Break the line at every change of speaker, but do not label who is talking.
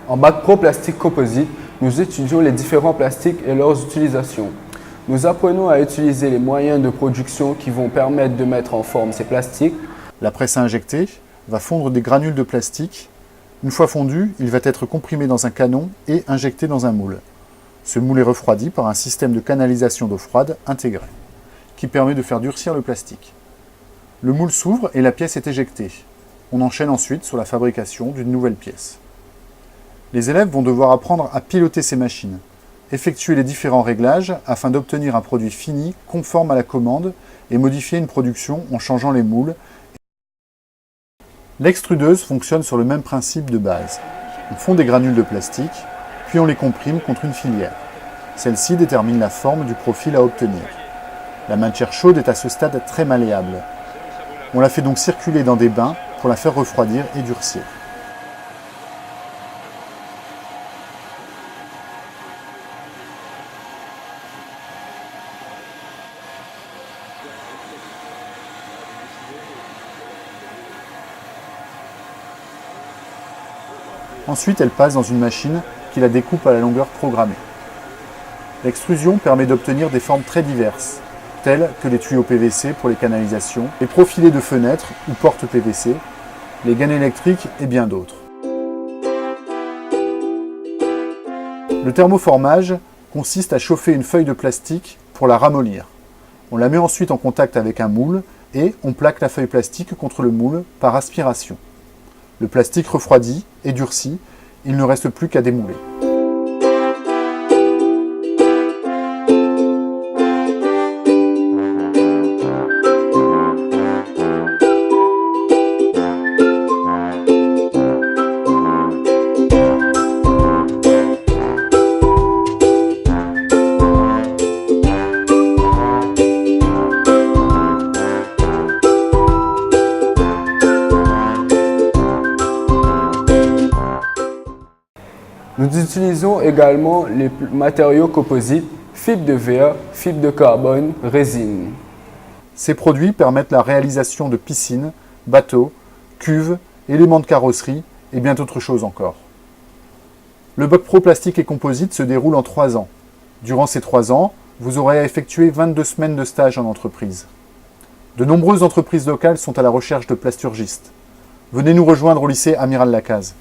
En Bac Pro Plastique Composite, nous étudions les différents plastiques et leurs utilisations. Nous apprenons à utiliser les moyens de production qui vont permettre de mettre en forme ces plastiques.
La presse à injecter va fondre des granules de plastique. Une fois fondu, il va être comprimé dans un canon et injecté dans un moule. Ce moule est refroidi par un système de canalisation d'eau froide intégré, qui permet de faire durcir le plastique. Le moule s'ouvre et la pièce est éjectée. On enchaîne ensuite sur la fabrication d'une nouvelle pièce. Les élèves vont devoir apprendre à piloter ces machines, effectuer les différents réglages afin d'obtenir un produit fini conforme à la commande et modifier une production en changeant les moules. L'extrudeuse fonctionne sur le même principe de base. On fond des granules de plastique, puis on les comprime contre une filière. Celle-ci détermine la forme du profil à obtenir. La matière chaude est à ce stade très malléable. On la fait donc circuler dans des bains pour la faire refroidir et durcir. Ensuite, elle passe dans une machine qui la découpe à la longueur programmée. L'extrusion permet d'obtenir des formes très diverses, telles que les tuyaux PVC pour les canalisations, les profilés de fenêtres ou portes PVC, les gaines électriques et bien d'autres. Le thermoformage consiste à chauffer une feuille de plastique pour la ramollir. On la met ensuite en contact avec un moule et on plaque la feuille plastique contre le moule par aspiration. Le plastique refroidit et durcit, il ne reste plus qu'à démouler.
Nous utilisons également les matériaux composites, fibres de verre, fibres de carbone, résine.
Ces produits permettent la réalisation de piscines, bateaux, cuves, éléments de carrosserie et bien d'autres choses encore. Le Bac Pro Plastique et Composite se déroule en 3 ans. Durant ces 3 ans, vous aurez à effectuer 22 semaines de stage en entreprise. De nombreuses entreprises locales sont à la recherche de plasturgistes. Venez nous rejoindre au lycée Amiral Lacaze.